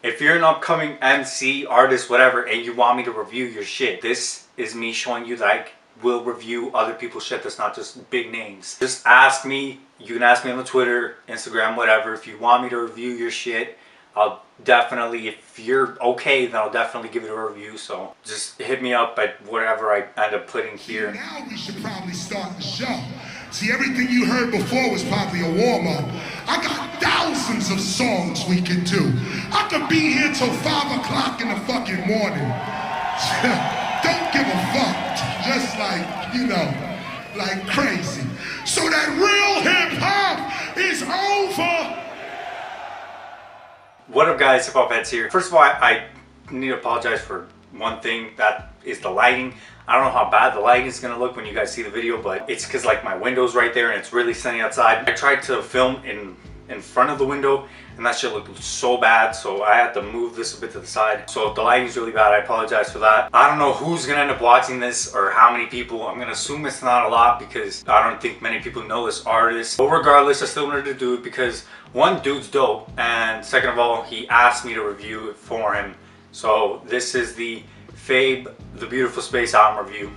If you're an upcoming MC, artist, whatever, and you want me to review your shit, this is me showing you that I will review other people's shit that's not just big names. Just ask me. You can ask me on the Twitter, Instagram, whatever. If you want me to review your shit, I'll definitely, if you're okay, then I'll definitely give it a review. So just hit me up at whatever I end up putting here. Now we should probably start the show. See, everything you heard before was probably a warm-up. I got thousands of songs we can do. I could be here till 5 o'clock in the fucking morning. Don't give a fuck. Just like, you know, like crazy. So that real hip-hop is over. What up, guys? HipHoppas here. First of all, I need to apologize for one thing. That is the lighting. I don't know how bad the lighting is going to look when you guys see the video, but it's because like my window's right there and it's really sunny outside. I tried to film in front of the window and that shit looked so bad, so I had to move this a bit to the side. So if the lighting's really bad, I apologize for that. I don't know who's going to end up watching this or how many people. I'm going to assume it's not a lot because I don't think many people know this artist. But regardless, I still wanted to do it because one, dude's dope, and second of all, he asked me to review it for him. So this is the Fabe, The Beautiful Space album review.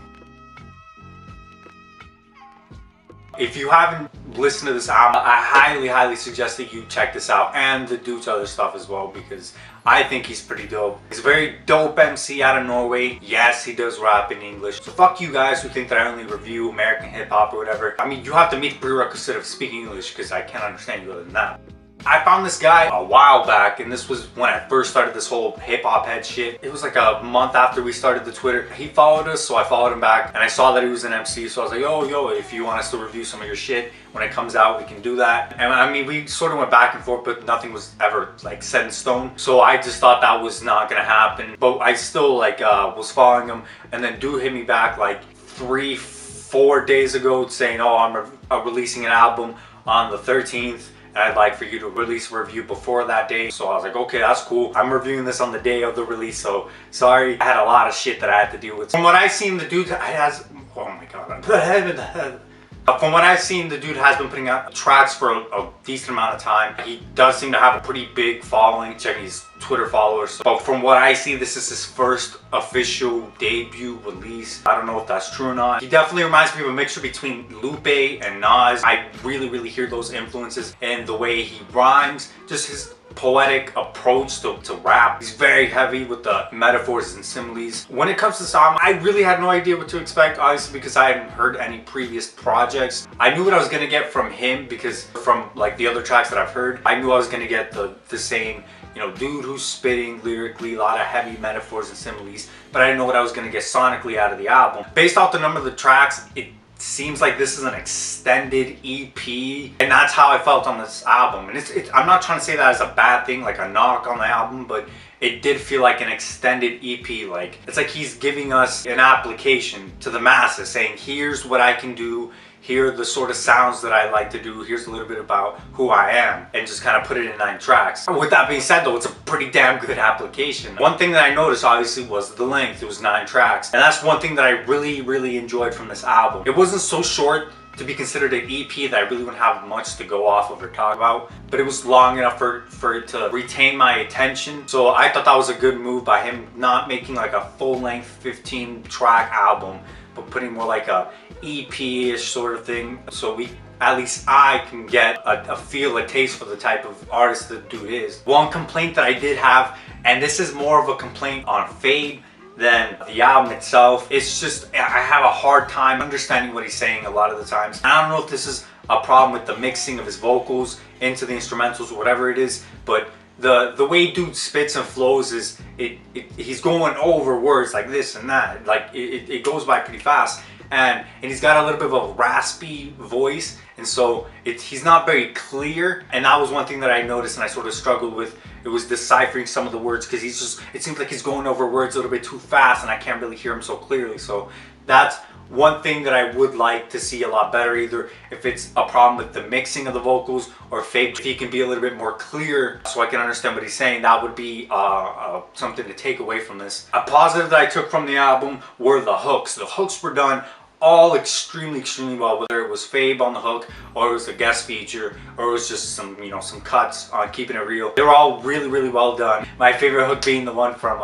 If you haven't listened to this album, I highly suggest that you check this out and the dude's other stuff as well because I think he's pretty dope. He's a very dope MC out of Norway. Yes, he does rap in English. So fuck you guys who think that I only review American hip hop or whatever. I mean, you have to meet the prerequisite of speaking English because I can't understand you other than that. I found this guy a while back, and this was when I first started this whole hip-hop head shit. It was like a month after we started the Twitter. He followed us, so I followed him back, and I saw that he was an MC, so I was like, yo, if you want us to review some of your shit, when it comes out, we can do that. And I mean, we sort of went back and forth, but nothing was ever like set in stone. So I just thought that was not gonna happen. But I still like was following him, and then dude hit me back like 3-4 days ago saying, oh, I'm releasing an album on the 13th. I'd like for you to release a review before that day. So I was like, okay, that's cool. I'm reviewing this on the day of the release, so sorry. I had a lot of shit that I had to deal with. From what I've seen, the dude has, oh my god. From what I've seen, the dude has been putting out tracks for a decent amount of time. He does seem to have a pretty big following, checking his Twitter followers. But from what I see, this is his first official debut release. I don't know if that's true or not. He definitely reminds me of a mixture between Lupe and Nas. I really hear those influences in the way he rhymes, just his poetic approach to rap. He's very heavy with the metaphors and similes. When it comes to this album, I really had no idea what to expect, obviously, because I hadn't heard any previous projects. I knew what I was gonna get from him because from like the other tracks that I've heard, I knew I was gonna get the same, you know, dude who's spitting lyrically, a lot of heavy metaphors and similes, but I didn't know what I was gonna get sonically out of the album. Based off the number of the tracks, it seems like this is an extended EP, and that's how I felt on this album. And I'm not trying to say that as a bad thing, like a knock on the album, but it did feel like an extended EP. Like it's like he's giving us an application to the masses, saying here's what I can do, here are the sort of sounds that I like to do, here's a little bit about who I am, and just kind of put it in 9 tracks. With that being said though, it's a pretty damn good application. One thing that I noticed obviously was the length. It was 9 tracks, and that's one thing that I really enjoyed from this album. It wasn't so short to be considered an EP that I really wouldn't have much to go off of or talk about, but it was long enough for it to retain my attention. So I thought that was a good move by him, not making like a full-length 15-track album, but putting more like a EP-ish sort of thing, so at least I can get a feel, a taste for the type of artist the dude is. One complaint that I did have, and this is more of a complaint on Fabe than the album itself, it's just I have a hard time understanding what he's saying a lot of the times. I don't know if this is a problem with the mixing of his vocals into the instrumentals or whatever it is, but the way dude spits and flows is he's going over words like this and that, like it goes by pretty fast, and he's got a little bit of a raspy voice, and so he's not very clear. And that was one thing that I noticed and I sort of struggled with. It was deciphering some of the words because it seems like he's going over words a little bit too fast and I can't really hear him so clearly. So that's one thing that I would like to see a lot better, either if it's a problem with the mixing of the vocals or if he can be a little bit more clear so I can understand what he's saying. That would be something to take away from this. A positive that I took from the album were the hooks. The hooks were done all extremely well, whether it was Fabe on the hook, or it was a guest feature, or it was just some, you know, some cuts on Keeping It Real. They were all really well done. My favorite hook being the one from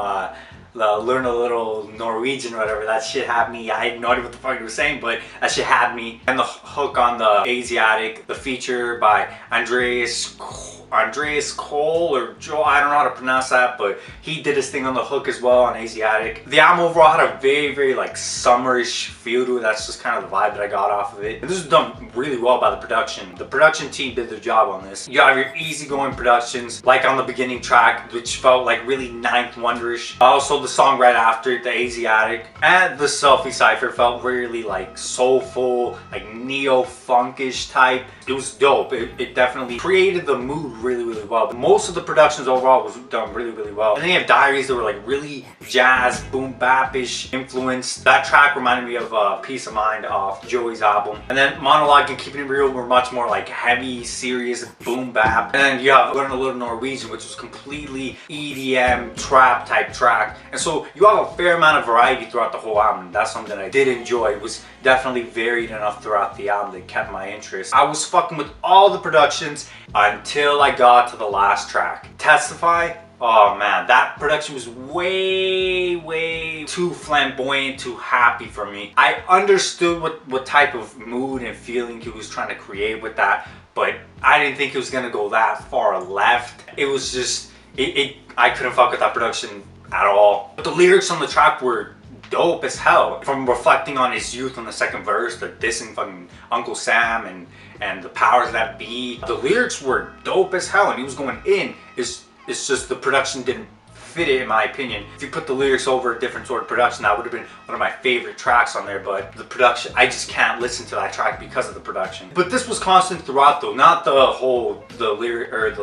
Learn a Little Norwegian or whatever. That shit had me. I had no idea what the fuck he was saying, but that shit had me. And the hook on the Asiatic, the feature by Andreas Kjoll or Joe, I don't know how to pronounce that, but he did his thing on the hook as well on Asiatic. The album overall had a very like summerish feel to it. That's just kind of the vibe that I got off of it. And this was done really well by the production. The production team did their job on this. You have your easygoing productions, like on the beginning track, which felt like really Ninth Wonderish. Also the song right after it, the Asiatic, and the Selfie Cypher felt really like soulful, like neo-funkish type. It was dope. It definitely created the mood really well. But most of the productions overall was done really well. And then you have Diaries that were like really jazz, boom bap-ish influenced. That track reminded me of Peace of Mind off Joey's album. And then Monologue and Keeping It Real were much more like heavy, serious, boom bap. And then you have Learn a Little Norwegian, which was completely EDM trap type track. And so you have a fair amount of variety throughout the whole album. That's something that I did enjoy. It was definitely varied enough throughout the album that kept my interest. I was fucking with all the productions until I got to the last track. Testify. Oh man, that production was way too flamboyant, too happy for me. I understood what type of mood and feeling he was trying to create with that, but I didn't think it was gonna go that far left. It was just, I couldn't fuck with that production at all. But the lyrics on the track were dope as hell. From reflecting on his youth on the second verse, the dissing fucking Uncle Sam and the powers that be. The lyrics were dope as hell and he was going in. It's just the production didn't fit it in my opinion. If you put the lyrics over a different sort of production, that would have been one of my favorite tracks on there, but the production, I just can't listen to that track because of the production. But this was constant throughout though, not the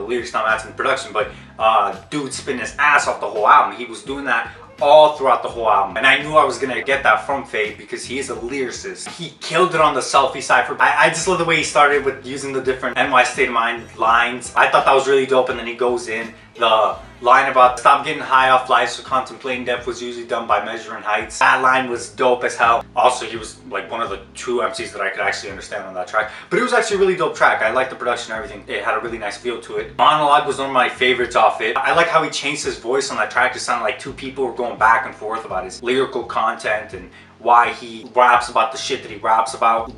lyrics not matching the production, but dude spinning his ass off the whole album. He was doing that all throughout the whole album. And I knew I was gonna get that from Fabe because he is a lyricist. He killed it on the Selfie Cypher. I just love the way he started with using the different NY State of Mind lines. I thought that was really dope, and then he goes in. The line about stop getting high off life, so contemplating depth was usually done by measuring heights. That line was dope as hell. Also, he was like one of the two MCs that I could actually understand on that track. But it was actually a really dope track. I liked the production and everything. It had a really nice feel to it. Monologue was one of my favorites off it. I like how he changed his voice on that track to sound like two people were going back and forth about his lyrical content and why he raps about the shit that he raps about,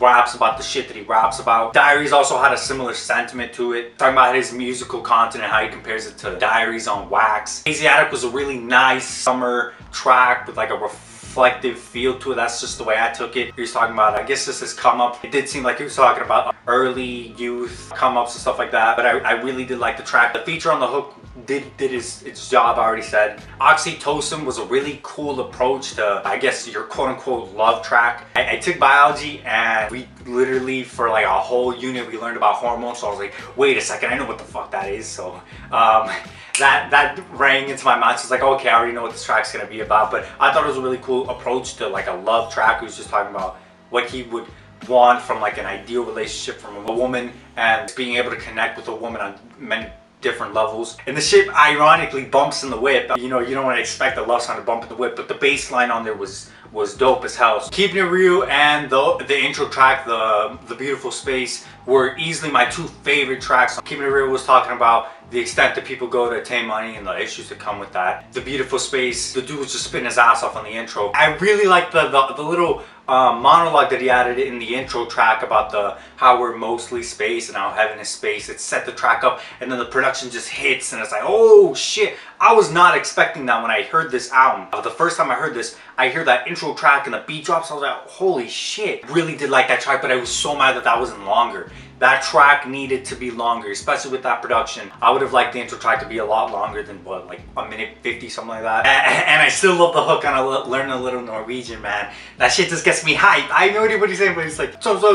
Diaries also had a similar sentiment to it, talking about his musical content and how he compares it to Diaries on Wax. Asiatic was a really nice summer track with like a reflective feel to it. That's just the way I took it. He was talking about, I guess this is come up. It did seem like he was talking about early youth come ups and stuff like that, but I really did like the track. The feature on the hook did its job, I already said. Oxytocin was a really cool approach to, I guess, your quote-unquote love track. I took biology and we literally, for like a whole unit, we learned about hormones, so I was like, wait a second, I know what the fuck that is. So that rang into my mind. So it's like, okay, I already know what this track's gonna be about, but I thought it was a really cool approach to like a love track. He was just talking about what he would want from like an ideal relationship from a woman and being able to connect with a woman on many different levels. And the shit ironically bumps in the whip. You know, you don't want to expect a love song to bump in the whip, but the bass line on there was dope as hell. So Keeping It Real and the intro track, the Beautiful Space, were easily my two favorite tracks. Keeping It Real was talking about the extent that people go to attain money and the issues that come with that. The Beautiful Space, the dude was just spitting his ass off on the intro. I really like the little monologue that he added in the intro track about how we're mostly space and how heaven is space. It set the track up, and then the production just hits, and it's like, oh shit. I was not expecting that when I heard this album. The first time I heard this, I hear that intro track and the beat drops. I was like, holy shit. Really did like that track, but I was so mad that that wasn't longer. That track needed to be longer, especially with that production. I would have liked the intro track to be a lot longer than what, like a minute 50, something like that. And I still love the hook on Learn a Little Norwegian, man. That shit just gets me hyped. I have no idea what he's saying, but he's like, overall,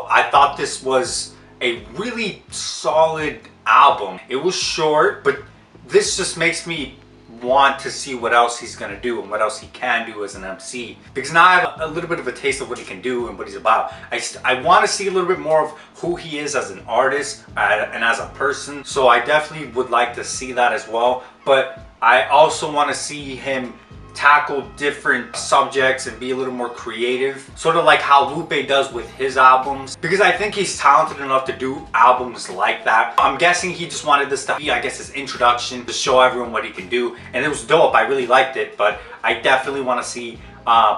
I thought this was a really solid album. It was short, but this just makes me want to see what else he's gonna do and what else he can do as an MC, because now I have a little bit of a taste of what he can do and what he's about. I want to see a little bit more of who he is as an artist and as a person, so I definitely would like to see that as well. But I also want to see him tackle different subjects and be a little more creative, sort of like how Lupe does with his albums, because I think he's talented enough to do albums like that. I'm guessing he just wanted this to be, I guess, his introduction to show everyone what he can do, and it was dope. I really liked it, but I definitely want to see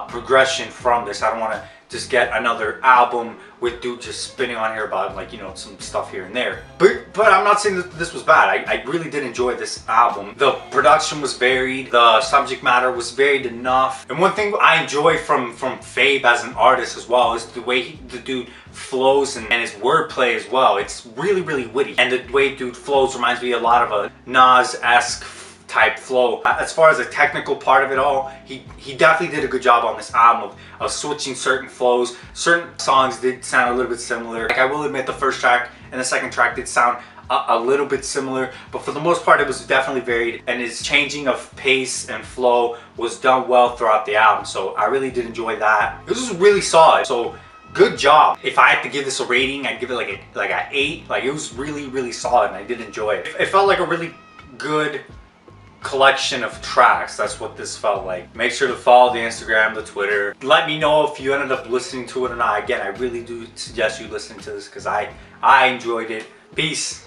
progression from this. I don't want to just get another album with dude just spinning on here about, like, you know, some stuff here and there. But I'm not saying that this was bad. I really did enjoy this album. The production was varied. The subject matter was varied enough. And one thing I enjoy from Fabe as an artist as well is the way the dude flows and his wordplay as well. It's really, really witty. And the way dude flows reminds me a lot of a Nas-esque type flow. As far as the technical part of it all, he definitely did a good job on this album of switching certain flows. Certain songs did sound a little bit similar. Like, I will admit the first track and the second track did sound a little bit similar, but for the most part it was definitely varied, and his changing of pace and flow was done well throughout the album. So I really did enjoy that. This was really solid. So good job. If I had to give this a rating, I'd give it like an 8. Like, it was really, really solid, and I did enjoy it. It felt like a really good collection of tracks. That's what this felt like. Make sure to follow the Instagram, the Twitter. Let me know if you ended up listening to it or not. Again, I really do suggest you listening to this because I enjoyed it. Peace.